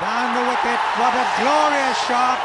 Down the wicket, what a glorious shot.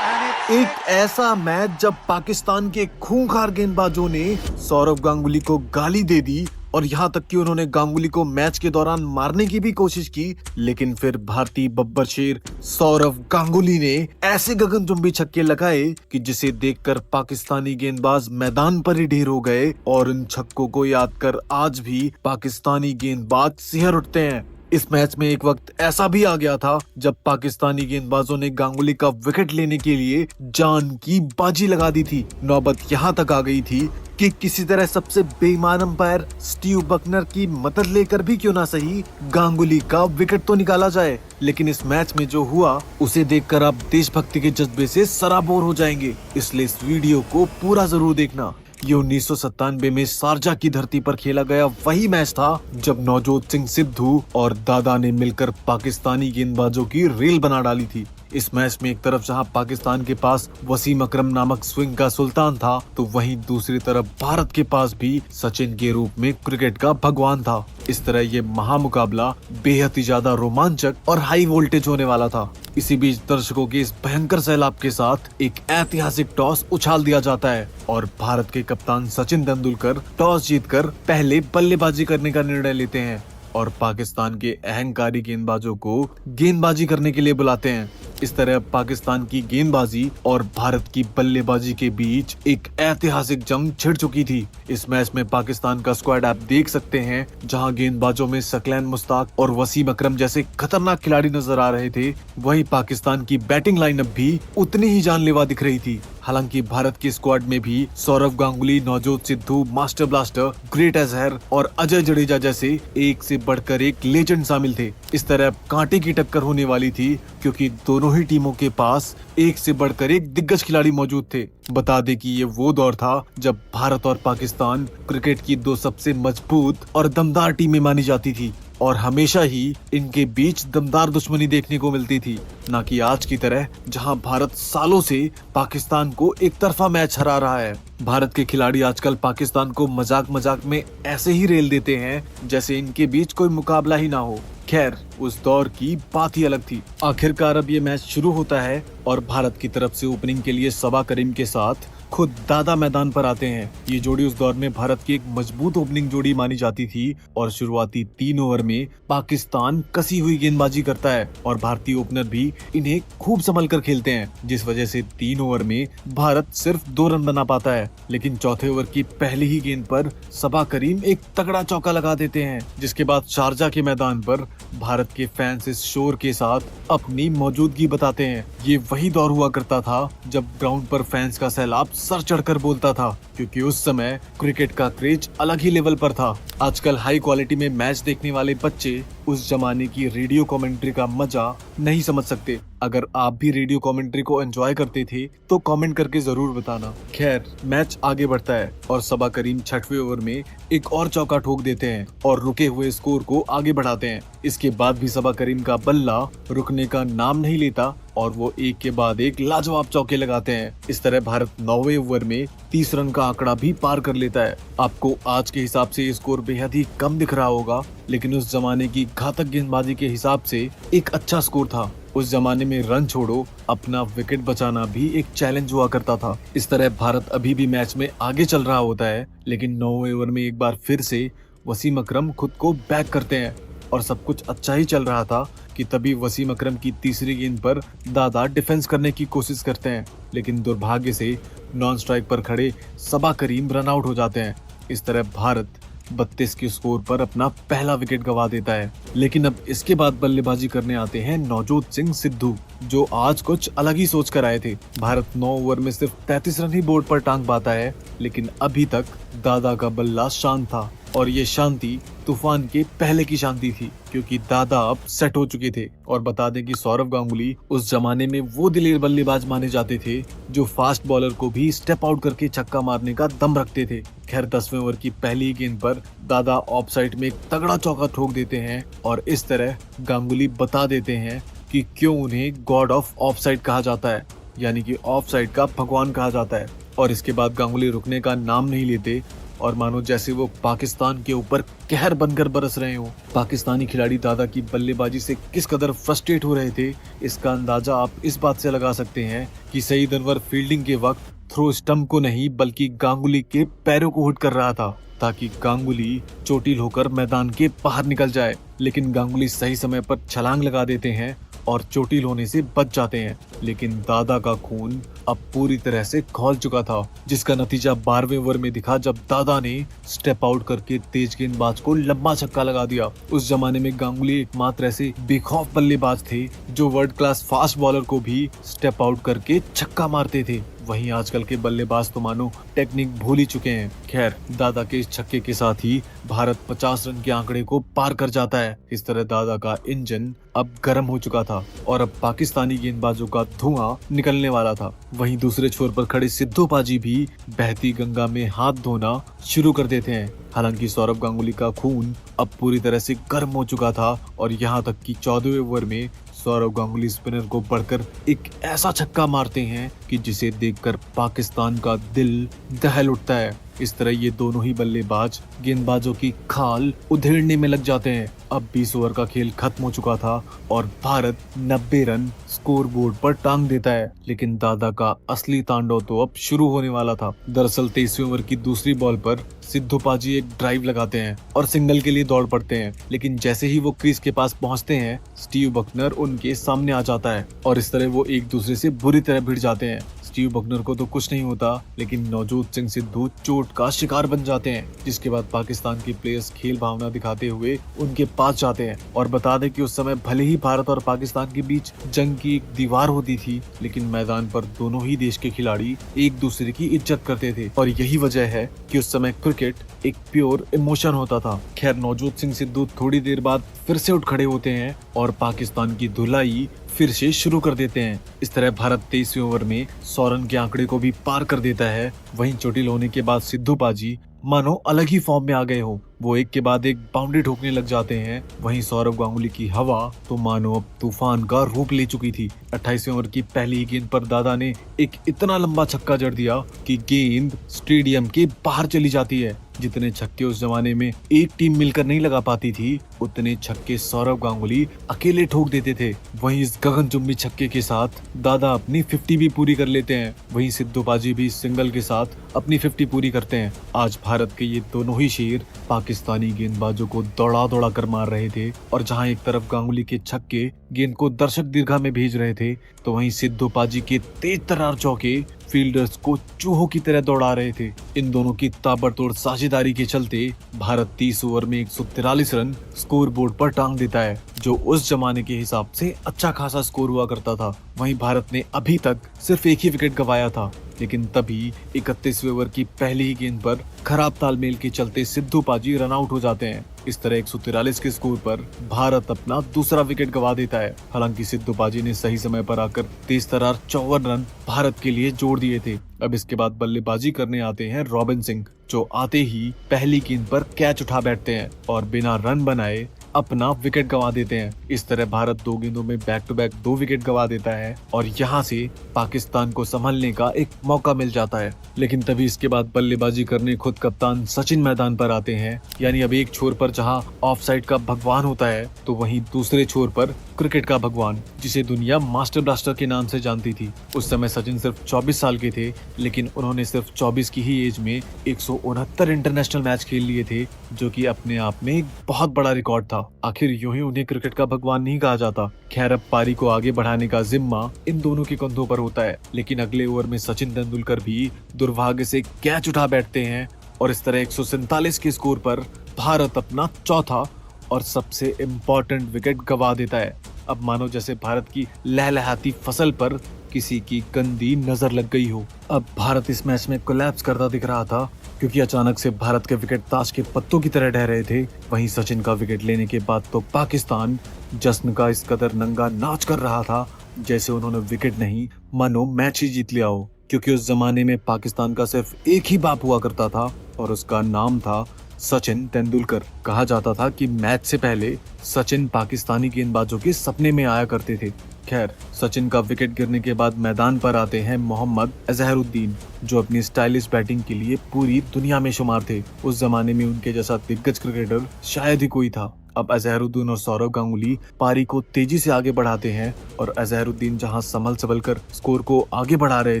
And it's एक ऐसा match जब पाकिस्तान के खूंखार गेंदबाजों ने सौरव गांगुली को गाली दे दी और यहाँ तक कि उन्होंने गांगुली को मैच के दौरान मारने की भी कोशिश की, लेकिन फिर भारतीय बब्बर शेर सौरव गांगुली ने ऐसे गगनचुंबी छक्के लगाए कि जिसे देखकर पाकिस्तानी गेंदबाज मैदान पर ही ढेर हो गए और इन छक्कों को याद कर आज भी पाकिस्तानी गेंदबाज सिहर उठते हैं। इस मैच में एक वक्त ऐसा भी आ गया था जब पाकिस्तानी गेंदबाजों ने गांगुली का विकेट लेने के लिए जान की बाजी लगा दी थी। नौबत यहाँ तक आ गई थी कि किसी तरह सबसे बेईमान अंपायर स्टीव बकनर की मदद लेकर भी क्यों ना सही गांगुली का विकेट तो निकाला जाए। लेकिन इस मैच में जो हुआ उसे देखकर आप देशभक्ति के जज्बे से सराबोर हो जाएंगे, इसलिए इस वीडियो को पूरा जरूर देखना। ये 1997 में शारजा की धरती पर खेला गया वही मैच था जब नवजोत सिंह सिद्धू और दादा ने मिलकर पाकिस्तानी गेंदबाजों की रेल बना डाली थी। इस मैच में एक तरफ जहां पाकिस्तान के पास वसीम अकरम नामक स्विंग का सुल्तान था, तो वहीं दूसरी तरफ भारत के पास भी सचिन के रूप में क्रिकेट का भगवान था। इस तरह ये महामुकाबला बेहद ही ज्यादा रोमांचक और हाई वोल्टेज होने वाला था। इसी बीच दर्शकों के इस भयंकर सैलाब के साथ एक ऐतिहासिक टॉस उछाल दिया जाता है और भारत के कप्तान सचिन तेंदुलकर टॉस जीतकर पहले बल्लेबाजी करने का निर्णय लेते हैं और पाकिस्तान के अहंकारी गेंदबाजों को गेंदबाजी करने के लिए बुलाते हैं। इस तरह पाकिस्तान की गेंदबाजी और भारत की बल्लेबाजी के बीच एक ऐतिहासिक जंग छिड़ चुकी थी। इस मैच में पाकिस्तान का स्क्वाड आप देख सकते हैं, जहां गेंदबाजों में सकलैन मुश्ताक और वसीम अकरम जैसे खतरनाक खिलाड़ी नजर आ रहे थे, वहीं पाकिस्तान की बैटिंग लाइनअप भी उतनी ही जानलेवा दिख रही थी। हालांकि भारत की स्क्वाड में भी Sourav Ganguly, Navjot Sidhu, master blaster, great Azhar और अजय जडेजा जैसे एक से बढ़कर एक लेजेंड शामिल थे। इस तरह कांटे की टक्कर होने वाली थी क्योंकि दोनों ही टीमों के पास एक से बढ़कर एक दिग्गज खिलाड़ी मौजूद थे। बता दें कि ये वो दौर था जब भारत और पाकिस्तान क्रिकेट की दो सबसे मजबूत और दमदार टीमें मानी जाती थी और हमेशा ही इनके बीच दमदार दुश्मनी देखने को मिलती थी, न कि आज की तरह जहां भारत सालों से पाकिस्तान को एक तरफा मैच हरा रहा है। भारत के खिलाड़ी आजकल पाकिस्तान को मजाक मजाक में ऐसे ही रेल देते हैं जैसे इनके बीच कोई मुकाबला ही ना हो। खैर, उस दौर की बात ही अलग थी। आखिरकार अब ये मैच शुरू होता है और भारत की तरफ से ओपनिंग के लिए सबा करीम के साथ खुद दादा मैदान पर आते हैं। ये जोड़ी उस दौर में भारत की एक मजबूत ओपनिंग जोड़ी मानी जाती थी और शुरुआती 3 ओवर में पाकिस्तान कसी हुई गेंदबाजी करता है और भारतीय ओपनर भी इन्हें खूब संभल कर खेलते हैं, जिस वजह से 3 ओवर में भारत सिर्फ 2 रन बना पाता है। लेकिन चौथे ओवर की पहली ही गेंद पर सबा करीम एक तगड़ा चौका लगा देते हैं, जिसके बाद शारजा के मैदान पर भारत के फैंस इस शोर के साथ अपनी मौजूदगी बताते हैं। ये वही दौर हुआ करता था जब ग्राउंड पर फैंस का सैलाब सर चढ़कर बोलता था, क्योंकि उस समय क्रिकेट का क्रेज अलग ही लेवल पर था। आजकल हाई क्वालिटी में मैच देखने वाले बच्चे उस जमाने की रेडियो कमेंट्री का मजा नहीं समझ सकते। अगर आप भी रेडियो कमेंट्री को एंजॉय करते थे तो कमेंट करके जरूर बताना। खैर, मैच आगे बढ़ता है और सबा करीम 6वें ओवर में एक और चौका ठोक देते हैं और रुके हुए स्कोर को आगे बढ़ाते हैं। इसके बाद भी सबा करीम का बल्ला रुकने का नाम नहीं लेता और वो एक के बाद एक लाजवाब चौके लगाते हैं। इस तरह भारत 9वें ओवर में 30 रन का आंकड़ा भी पार कर लेता है। आपको आज के हिसाब से ये स्कोर बेहद ही कम दिख रहा होगा, लेकिन उस जमाने की घातक गेंदबाजी के हिसाब से एक अच्छा स्कोर था। उस जमाने में रन छोड़ो, अपना विकेट बचाना भी एक चैलेंज हुआ करता था। इस तरह भारत अभी भी मैच में आगे चल रहा होता है, लेकिन 9वें ओवर में एक बार फिर से वसीम अकरम खुद को बैक करते हैं और सब कुछ अच्छा ही चल रहा था कि तभी वसीम अकरम की तीसरी गेंद पर दादा डिफेंस करने की कोशिश करते हैं, लेकिन दुर्भाग्य से नॉन स्ट्राइक पर खड़े सबा करीम रन आउट हो जाते हैं। इस तरह भारत 32 के स्कोर पर अपना पहला विकेट गंवा देता है। लेकिन अब इसके बाद बल्लेबाजी करने आते हैं नवजोत सिंह सिद्धू, जो आज कुछ अलग ही सोच कर आए थे। भारत 9 ओवर में सिर्फ 33 रन ही बोर्ड पर टांग पाता है, लेकिन अभी तक दादा का बल्ला शांत था और ये शांति तूफान के पहले की शांति थी, क्योंकि दादा अब सेट हो चुके थे। और बता दें कि सौरव गांगुली उस जमाने में वो दिलेर बल्लेबाज माने जाते थे जो फास्ट बॉलर को भी स्टेप आउट करके छक्का मारने का दम रखते थे। खैर, 10वें ओवर की पहली गेंद पर दादा ऑफ साइड में एक तगड़ा चौका ठोक देते हैं और इस तरह गांगुली बता देते हैं कि क्यों उन्हें गॉड ऑफ ऑफ साइड कहा जाता है, यानी कि ऑफ साइड का भगवान कहा जाता है। और इसके बाद गांगुली रुकने का नाम नहीं लेते और मानो जैसे वो पाकिस्तान के ऊपर कहर बनकर बरस रहे हो। पाकिस्तानी खिलाड़ी दादा की बल्लेबाजी से किस कदर फ्रस्ट्रेट हो रहे थे, इसका अंदाजा आप इस बात से लगा सकते हैं कि सईद अनवर फील्डिंग के वक्त थ्रो स्टंप को नहीं बल्कि गांगुली के पैरों को हिट कर रहा था ताकि गांगुली चोटिल होकर मैदान के बाहर निकल जाए। लेकिन गांगुली सही समय पर छलांग लगा देते हैं और चोटिल होने से बच जाते हैं। लेकिन दादा का खून अब पूरी तरह से खौल चुका था, जिसका नतीजा 12वें ओवर में दिखा जब दादा ने स्टेप आउट करके तेज गेंदबाज को लंबा छक्का लगा दिया। उस जमाने में गांगुली एकमात्र ऐसे बेखौफ बल्लेबाज थे जो वर्ल्ड क्लास फास्ट बॉलर को भी स्टेप आउट करके छक्का मारते थे। वहीं आजकल के बल्लेबाज तो मानो टेक्निक भूल ही चुके हैं। खैर, दादा के इस छक्के के साथ ही भारत 50 रन के आंकड़े को पार कर जाता है। इस तरह दादा का इंजन अब गर्म हो चुका था और अब पाकिस्तानी गेंदबाजों का धुआं निकलने वाला था। वहीं दूसरे छोर पर खड़े सिद्धू पाजी भी बहती गंगा में हाथ धोना शुरू कर देते हैं। हालांकि सौरव गांगुली का खून अब पूरी तरह से गर्म हो चुका था और यहाँ तक कि 14वें ओवर में सौरव गांगुली स्पिनर को बढ़कर एक ऐसा छक्का मारते हैं कि जिसे देखकर पाकिस्तान का दिल दहल उठता है। इस तरह ये दोनों ही बल्लेबाज गेंदबाजों की खाल उधेड़ने में लग जाते हैं। अब 20 ओवर का खेल खत्म हो चुका था और भारत 90 रन स्कोर बोर्ड पर टांग देता है। लेकिन दादा का असली तांडव तो अब शुरू होने वाला था। दरअसल 23वें ओवर की दूसरी बॉल पर सिद्धू पाजी एक ड्राइव लगाते हैं और सिंगल के लिए दौड़ पड़ते हैं। लेकिन जैसे ही वो क्रीज के पास पहुंचते हैं, स्टीव बकनर उनके सामने आ जाता है और इस तरह वो एक दूसरे से बुरी तरह भिड़ जाते हैं। स्टीव बकनर को तो कुछ नहीं होता, लेकिन नवजोत सिंह सिद्धू चोट का शिकार बन जाते हैं, जिसके बाद पाकिस्तान के प्लेयर्स खेल भावना दिखाते हुए उनके पास जाते हैं। और बता दें कि उस समय भले ही भारत और पाकिस्तान के बीच जंग की एक दीवार होती थी, लेकिन मैदान पर दोनों ही देश के खिलाड़ी एक दूसरे की इज्जत करते थे और यही वजह है कि उस समय क्रिकेट एक प्योर इमोशन होता था। खैर, नवजोत सिंह सिद्धू थोड़ी देर बाद फिर से उठ खड़े होते हैं और पाकिस्तान की धुलाई फिर से शुरू कर देते हैं। इस तरह भारत 23वें ओवर में 100 रन के आंकड़े को भी पार कर देता है। वहीं चोटिल होने के बाद सिद्धू पाजी मानो अलग ही फॉर्म में आ गए हो। वो एक के बाद एक बाउंड्री ठोकने लग जाते हैं। वहीं सौरव गांगुली की हवा तो मानो अब तूफान का रूप ले चुकी थी। 28वें ओवर की पहली गेंद पर दादा ने एक इतना लंबा छक्का जड़ दिया कि गेंद स्टेडियम के बाहर चली जाती है। जितने छक्के उस जमाने में एक टीम मिलकर नहीं लगा पाती थी, उतने छक्के सौरव गांगुली अकेले ठोक देते थे। वहीं इस गगनचुंबी छक्के के साथ दादा अपनी 50 भी पूरी कर लेते हैं। वहीं सिद्धू पाजी भी सिंगल के साथ अपनी 50 पूरी करते हैं। आज भारत के ये दोनों ही शेर पाकिस्तानी गेंदबाजों को दौड़ा दौड़ा कर मार रहे थे और जहां एक तरफ गांगुली के छक्के गेंद को दर्शक दीर्घा में भेज रहे थे, तो वहीं सिद्धू पाजी के तेज तर्रार चौके फील्डर्स को चूहों की तरह दौड़ा रहे थे। इन दोनों की ताबड़तोड़ साझेदारी के चलते भारत 30 ओवर में 143 रन स्कोर बोर्ड पर टांग देता है, जो उस जमाने के हिसाब से अच्छा खासा स्कोर हुआ करता था। वहीं भारत ने अभी तक सिर्फ एक ही विकेट गंवाया था, लेकिन तभी 31वें ओवर की पहली ही गेंद पर खराब तालमेल के चलते सिद्धू पाजी रन आउट हो जाते हैं। इस तरह 143 के स्कोर पर भारत अपना दूसरा विकेट गंवा देता है। हालांकि सिद्धू पाजी ने सही समय पर आकर तेज तर्रार 54 रन भारत के लिए जोड़ दिए थे। अब इसके बाद बल्लेबाजी करने आते हैं रॉबिन सिंह, जो आते ही पहली गेंद पर कैच उठा बैठते हैं और बिना रन बनाए अपना विकेट गंवा देते हैं। इस तरह भारत 2 गेंदों में बैक टू बैक 2 विकेट गंवा देता है और यहाँ से पाकिस्तान को संभलने का एक मौका मिल जाता है। लेकिन तभी इसके बाद बल्लेबाजी करने खुद कप्तान सचिन मैदान पर आते हैं। यानी अब एक छोर पर जहाँ ऑफसाइड का भगवान होता है, तो वहीं दूसरे छोर पर क्रिकेट का भगवान, जिसे दुनिया मास्टर ब्लास्टर के नाम से जानती थी। उस समय सचिन सिर्फ 24 साल के थे, लेकिन उन्होंने सिर्फ 24 की ही एज में 169 इंटरनेशनल मैच खेल लिए थे, जो कि अपने आप में एक बहुत बड़ा रिकॉर्ड था। आखिर यूं ही उन्हें क्रिकेट का भगवान नहीं कहा जाता। खैर, अब पारी को आगे बढ़ाने का जिम्मा इन दोनों के कंधों पर होता है, लेकिन अगले ओवर में सचिन तेंदुलकर भी दुर्भाग्य से कैच उठा बैठते हैं और इस तरह 147 के स्कोर पर भारत अपना चौथा और सबसे इम्पोर्टेंट विकेट गंवा देता है। अब मानो जैसे भारत की लहलहाती फसल पर किसी की गंदी नजर लग गई हो। अब भारत इस मैच में कोलैप्स करता दिख रहा था, क्योंकि अचानक से भारत के विकेट ताश के पत्तों की तरह ढह रहे थे। वहीं सचिन का विकेट लेने के बाद तो पाकिस्तान जश्न का इस कदर नंगा नाच कर रहा था जैसे उन्होंने विकेट नहीं मानो मैच ही जीत लिया हो। क्योंकि उस जमाने में पाकिस्तान का सिर्फ एक ही बाप हुआ करता था और उसका नाम था सचिन तेंदुलकर। कहा जाता था कि मैच से पहले सचिन पाकिस्तानी गेंदबाजों के सपने में आया करते थे। खैर, सचिन का विकेट गिरने के बाद मैदान पर आते हैं मोहम्मद अजहरुद्दीन, जो अपनी स्टाइलिश बैटिंग के लिए पूरी दुनिया में शुमार थे। उस जमाने में उनके जैसा दिग्गज क्रिकेटर शायद ही कोई था। अब अजहरुद्दीन और सौरव गांगुली पारी को तेजी से आगे बढ़ाते हैं और अजहरुद्दीन जहां संभल कर स्कोर को आगे बढ़ा रहे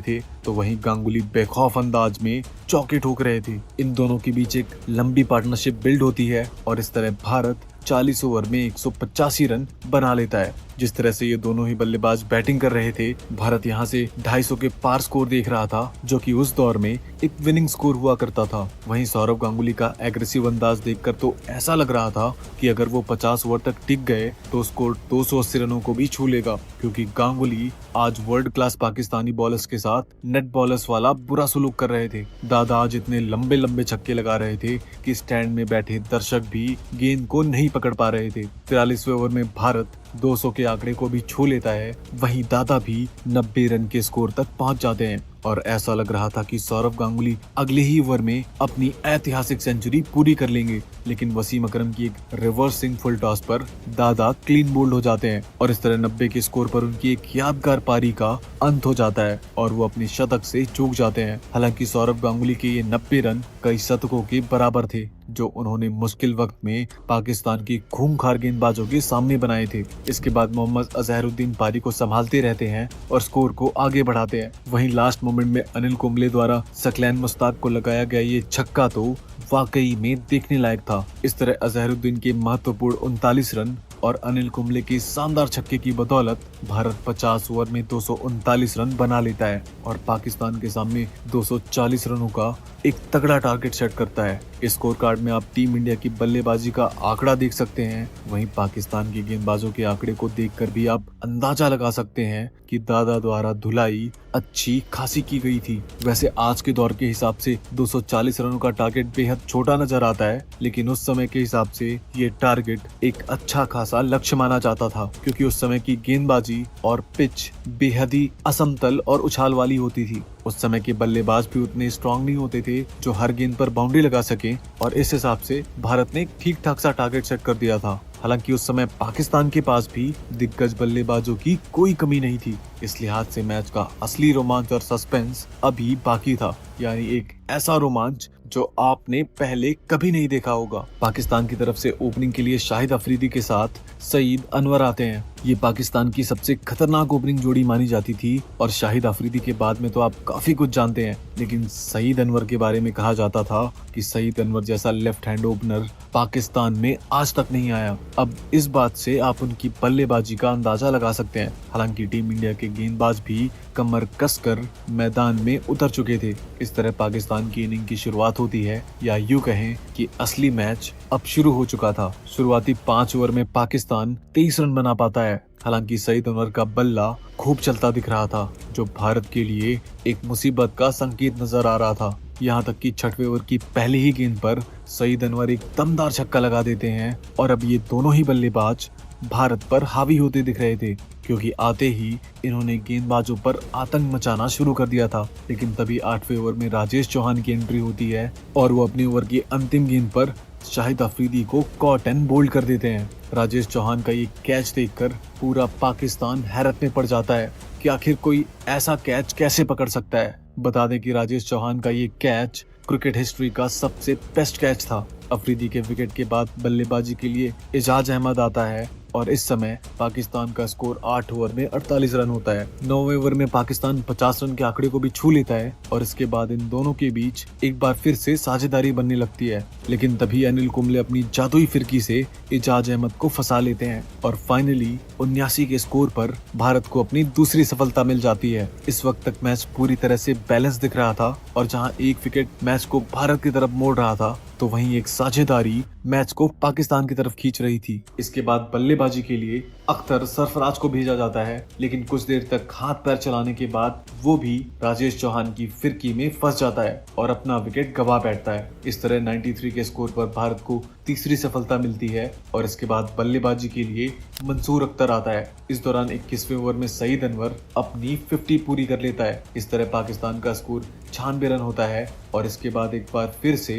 थे, तो वहीं गांगुली बेखौफ अंदाज में चौके ठोक रहे थे। इन दोनों के बीच एक लंबी पार्टनरशिप बिल्ड होती है और इस तरह भारत 40 ओवर में 185 रन बना लेता है। जिस तरह से ये दोनों ही बल्लेबाज बैटिंग कर रहे थे, भारत यहाँ से 250 के पार स्कोर देख रहा था, जो कि उस दौर में एक विनिंग स्कोर हुआ करता था। वहीं सौरव गांगुली का एग्रेसिव अंदाज देखकर तो ऐसा लग रहा था कि अगर वो 50 ओवर तक टिक गए तो स्कोर 280 रनों को भी छू लेगा, क्योंकि गांगुली आज वर्ल्ड क्लास पाकिस्तानी बॉलर्स के साथ नेट बॉलर्स वाला बुरा सलूक कर रहे थे। दादा आज इतने लंबे लंबे छक्के लगा रहे थे कि स्टैंड में बैठे दर्शक भी गेंद को नहीं पकड़ पा रहे थे। 43वें ओवर में भारत 200 के आंकड़े को भी छू लेता है। वहीं दादा भी 90 रन के स्कोर तक पहुंच जाते हैं और ऐसा लग रहा था कि सौरव गांगुली अगले ही ओवर में अपनी ऐतिहासिक सेंचुरी पूरी कर लेंगे, लेकिन वसीम अकरम की एक रिवर्सिंग फुल टॉस पर दादा क्लीन बोल्ड हो जाते हैं और इस तरह 90 के स्कोर पर उनकी एक यादगार पारी का अंत हो जाता है और वो अपने शतक से चूक जाते हैं। हालांकि सौरव गांगुली के ये 90 रन कई शतकों के बराबर थे, जो उन्होंने मुश्किल वक्त में पाकिस्तान की खूंखार गेंदबाजों के सामने बनाए थे। इसके बाद मोहम्मद अजहरुद्दीन पारी को संभालते रहते हैं और स्कोर को आगे बढ़ाते हैं। वहीं लास्ट मोमेंट में अनिल कुंबले द्वारा सकलैन मुश्ताक को लगाया गया ये छक्का तो वाकई में देखने लायक था। इस तरह अजहरुद्दीन के महत्वपूर्ण 39 रन और अनिल कुंबले की शानदार छक्के की बदौलत भारत 50 ओवर में 239 रन बना लेता है और पाकिस्तान के सामने 240 रनों का एक तगड़ा टारगेट सेट करता है। इस स्कोर कार्ड में आप टीम इंडिया की बल्लेबाजी का आंकड़ा देख सकते हैं। वहीं पाकिस्तान के गेंदबाजों के आंकड़े को देखकर भी आप अंदाजा लगा सकते हैं कि दादा द्वारा धुलाई अच्छी खासी की गई थी। वैसे आज के दौर के हिसाब से 240 रनों का टारगेट बेहद छोटा नजर आता है, लेकिन उस समय के हिसाब से ये टारगेट एक अच्छा खासा लक्ष्य माना जाता था, क्योंकि उस समय की गेंदबाजी और पिच बेहद ही असमतल और उछाल वाली होती थी। उस समय के बल्लेबाज भी उतने स्ट्रांग नहीं होते थे जो हर गेंद पर बाउंड्री लगा सके और इस हिसाब से भारत ने ठीक ठाक सा टारगेट सेट कर दिया था। हालांकि उस समय पाकिस्तान के पास भी दिग्गज बल्लेबाजों की कोई कमी नहीं थी। इस लिहाज से मैच का असली रोमांच और सस्पेंस अभी बाकी था, यानी एक ऐसा रोमांच जो आपने पहले कभी नहीं देखा होगा। पाकिस्तान की तरफ से ओपनिंग के लिए शाहिद अफरीदी के साथ सईद अनवर आते हैं। ये पाकिस्तान की सबसे खतरनाक ओपनिंग जोड़ी मानी जाती थी और शाहिद अफरीदी के बाद में तो आप काफी कुछ जानते हैं, लेकिन सईद अनवर के बारे में कहा जाता था कि सईद अनवर जैसा लेफ्ट हैंड ओपनर पाकिस्तान में आज तक नहीं आया। अब इस बात से आप उनकी बल्लेबाजी का अंदाजा लगा सकते हैं। हालांकि टीम इंडिया के गेंदबाज भी कमर कसकर मैदान में उतर चुके थे। इस तरह पाकिस्तान की इनिंग की शुरुआत होती है, या यूं कहें कि असली मैच अब शुरू हो चुका था। शुरुआती 5 ओवर में पाकिस्तान 23 रन बना पाता है। हालांकि सईद अनवर का बल्ला खूब चलता दिख रहा था, जो भारत के लिए एक मुसीबत का संकेत नजर आ रहा था। यहाँ तक कि 6वें ओवर की पहली ही गेंद पर सईद अनवर एक दमदार छक्का लगा देते हैं और अब ये दोनों ही बल्लेबाज भारत पर हावी होते दिख रहे थे, क्योंकि आते ही इन्होंने गेंदबाजों पर आतंक मचाना शुरू कर दिया था। लेकिन तभी 8वें ओवर में राजेश चौहान की एंट्री होती है और वो अपने ओवर की अंतिम गेंद पर शाहिद अफरीदी को कॉट एंड बोल्ड कर देते हैं। राजेश चौहान का ये कैच देखकर पूरा पाकिस्तान हैरत में पड़ जाता है कि आखिर कोई ऐसा कैच कैसे पकड़ सकता है। बता दें कि राजेश चौहान का ये कैच क्रिकेट हिस्ट्री का सबसे बेस्ट कैच था। अफरीदी के विकेट के बाद बल्लेबाजी के लिए एजाज अहमद आता है और इस समय पाकिस्तान का स्कोर 8 ओवर में 48 रन होता है। 9वें ओवर में पाकिस्तान 50 रन के आंकड़े को भी छू लेता है और इसके बाद इन दोनों के बीच एक बार फिर से साझेदारी बनने लगती है। लेकिन तभी अनिल कुंबले अपनी जादुई फिरकी से एजाज अहमद को फंसा लेते हैं और फाइनली 79 के स्कोर पर भारत को अपनी दूसरी सफलता मिल जाती है। इस वक्त तक मैच पूरी तरह से बैलेंस दिख रहा था और जहां एक विकेट मैच को भारत की तरफ मोड़ रहा था, तो वहीं एक साझेदारी मैच को पाकिस्तान की तरफ खींच रही थी। इसके बाद बल्लेबाजी के लिए अख्तर सरफराज को भेजा जाता है, लेकिन कुछ देर तक हाथ पैर चलाने के बाद वो भी राजेश चौहान की फिरकी में फंस जाता है और अपना विकेट गंवा बैठता है। इस तरह 93 के स्कोर पर भारत को तीसरी सफलता मिलती है और इसके बाद बल्लेबाजी के लिए मंसूर अख्तर आता है। इस दौरान 21वें ओवर में सईद अनवर अपनी 50 पूरी कर लेता है। इस तरह पाकिस्तान का स्कोर 96 रन होता है और इसके बाद एक बार फिर से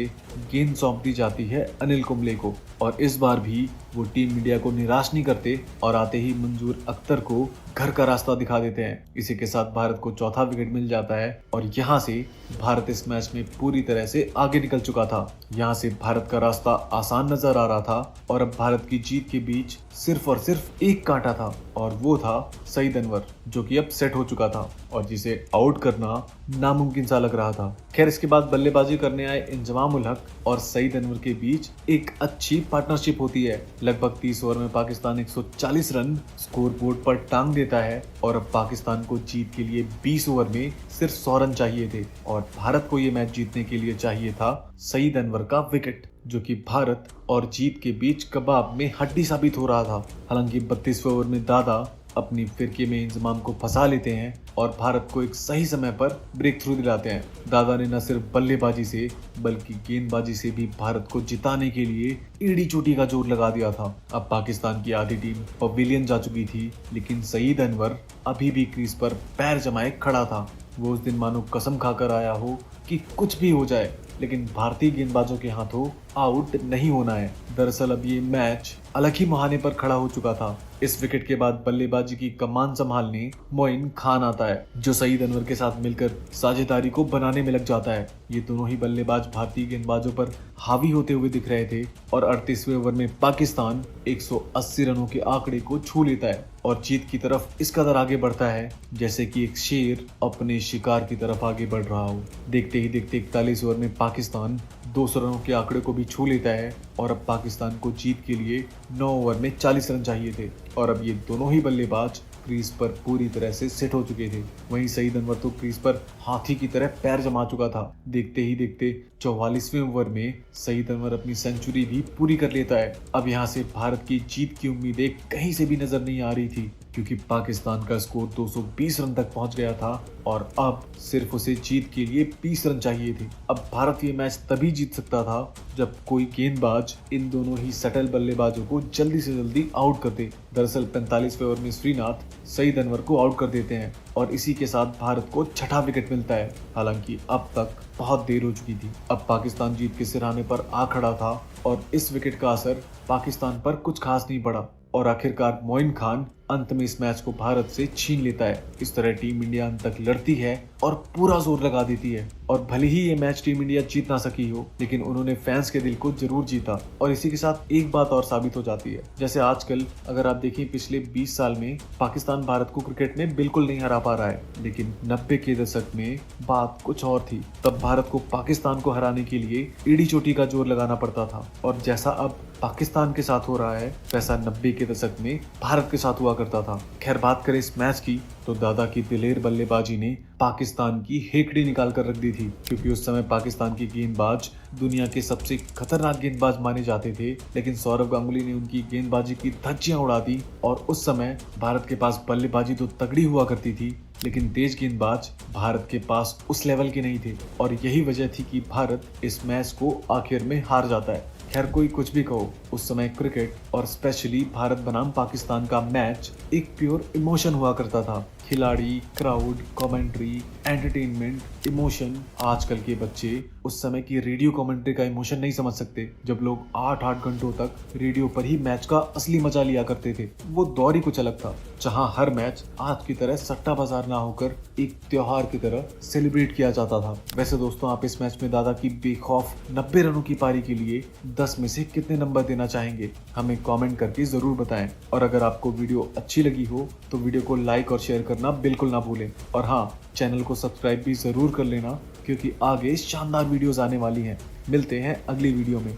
गेंद सौंप दी जाती है अनिल कुंबले को और इस बार भी वो टीम इंडिया को निराश नहीं करते और आते ही मंसूर अख्तर को घर का रास्ता दिखा देते हैं। इसी के साथ भारत को चौथा विकेट मिल जाता है और यहाँ से भारत इस मैच में पूरी तरह से आगे निकल चुका था। यहाँ से भारत का रास्ता आसान नजर आ रहा था और अब भारत की जीत के बीच सिर्फ और सिर्फ एक कांटा था और वो था सईद अनवर, जो कि अब सेट हो चुका था और जिसे आउट करना नामुमकिन सा लग रहा था। खैर, इसके बाद बल्लेबाजी करने आए इंजमाम उल हक और सईद अनवर के बीच एक अच्छी पार्टनरशिप होती है। लगभग 30 ओवर में पाकिस्तान 140 रन स्कोर बोर्ड पर टांग देता है और अब पाकिस्तान को जीत के लिए 20 ओवर में सिर्फ 100 रन चाहिए थे और भारत को ये मैच जीतने के लिए चाहिए था सईद अनवर का विकेट, जो कि भारत और जीत के बीच कबाब में हड्डी साबित हो रहा था। हालांकि 32वें ओवर में दादा अपनी फिरके में इंजमाम को फंसा लेते हैं और भारत को एक सही समय पर ब्रेक थ्रू दिलाते हैं। दादा ने न सिर्फ बल्लेबाजी से बल्कि गेंदबाजी से भी भारत को जिताने के लिए एड़ी चोटी का जोर लगा दिया था। अब पाकिस्तान की आधी टीम पवेलियन जा चुकी थी, लेकिन सईद अनवर अभी भी क्रीज पर पैर जमाए खड़ा था। वो उस दिन मानो कसम खाकर आया हो कि कुछ भी हो जाए लेकिन भारतीय गेंदबाजों के हाथों आउट नहीं होना है। दरअसल अब ये मैच अलग ही मुहाने पर खड़ा हो चुका था। इस विकेट के बाद बल्लेबाजी की कमान संभालने मोइन खान आता है, जो सईद अनवर के साथ मिलकर साझेदारी को बनाने में लग जाता है। ये दोनों ही बल्लेबाज भारतीय गेंदबाजों पर हावी होते हुए दिख रहे थे और 38वें ओवर में पाकिस्तान 180 रनों के आंकड़े को छू लेता है और जीत की तरफ इस कदर आगे बढ़ता है जैसे कि एक शेर अपने शिकार की तरफ आगे बढ़ रहा हो। देखते ही देखते 41 ओवर में पाकिस्तान 200 रनों के आंकड़े को भी छू लेता है और अब पाकिस्तान को जीत के लिए 9 ओवर में 40 रन चाहिए थे और अब ये दोनों ही बल्लेबाज क्रीज पर पूरी तरह से सेट हो चुके थे। वहीं सईद अनवर तो क्रीज पर हाथी की तरह पैर जमा चुका था। देखते ही देखते 44वें ओवर में सईद अनवर अपनी सेंचुरी भी पूरी कर लेता है। अब यहाँ से भारत की जीत की उम्मीदें कहीं से भी नजर नहीं आ रही थी, क्योंकि पाकिस्तान का स्कोर 220 रन तक पहुंच गया था और अब सिर्फ उसे जीत के लिए 20 रन चाहिए थे। अब भारत ये मैच तभी जीत सकता था जब कोई गेंदबाज इन दोनों ही सटल बल्लेबाजों को जल्दी से जल्दी आउट कर दे। दरअसल 45वें ओवर में श्रीनाथ सईद अनवर को आउट कर देते हैं और इसी के साथ भारत को छठा विकेट मिलता है। हालांकि अब तक बहुत देर हो चुकी थी। अब पाकिस्तान जीत के सिरहाने पर आ खड़ा था और इस विकेट का असर पाकिस्तान पर कुछ खास नहीं पड़ा और आखिरकार मोइन खान अंत में इस मैच को भारत से छीन लेता है। इस तरह टीम इंडिया अंत तक लड़ती है और पूरा जोर लगा देती है और भले ही ये मैच टीम इंडिया जीत ना सकी हो, लेकिन उन्होंने फैंस के दिल को जरूर जीता। और इसी के साथ एक बात और साबित हो जाती है, जैसे आजकल अगर आप देखें पिछले 20 साल में पाकिस्तान भारत को क्रिकेट में बिल्कुल नहीं हरा पा रहा है, लेकिन 90 के दशक में बात कुछ और थी। तब भारत को पाकिस्तान को हराने के लिए एड़ी चोटी का जोर लगाना पड़ता था और जैसा अब पाकिस्तान के साथ हो रहा है वैसा 90 के दशक में भारत के साथ हुआ करता था। खैर, बात करें इस मैच की तो दादा की दिलेर बल्लेबाजी ने पाकिस्तान की हेकड़ी निकाल कर रख दी थी, क्योंकि उस समय पाकिस्तान के गेंदबाज दुनिया के सबसे खतरनाक गेंदबाज माने जाते थे, लेकिन सौरव गांगुली ने उनकी गेंदबाजी की धज्जियां उड़ा दी। और उस समय भारत के पास बल्लेबाजी तो तगड़ी हुआ करती थी, लेकिन तेज गेंदबाज भारत के पास उस लेवल के नहीं थे और यही वजह थी कि भारत इस मैच को आखिर में हार जाता है। खैर, कोई कुछ भी कहो, उस समय क्रिकेट और स्पेशली भारत बनाम पाकिस्तान का मैच एक प्योर इमोशन हुआ करता था। खिलाड़ी, क्राउड, कमेंट्री, एंटरटेनमेंट, इमोशन। आजकल के बच्चे उस समय की रेडियो कमेंट्री का इमोशन नहीं समझ सकते, जब लोग 8-8 घंटों तक रेडियो पर ही मैच का असली मजा लिया करते थे। वो दौर ही कुछ अलग था, जहां हर मैच आज की तरह सट्टा बाजार ना होकर एक त्योहार की तरह सेलिब्रेट किया जाता था। वैसे दोस्तों, आप इस मैच में दादा की बेखौफ 90 रनों की पारी के लिए 10 में से कितने नंबर देना चाहेंगे, हमें कमेंट करके जरूर बताएं। और अगर आपको वीडियो अच्छी लगी हो तो वीडियो को लाइक और शेयर करना बिल्कुल ना भूलें। और हाँ, चैनल को सब्सक्राइब भी जरूर कर लेना, क्योंकि आगे शानदार वीडियोस आने वाली हैं। मिलते हैं अगली वीडियो में।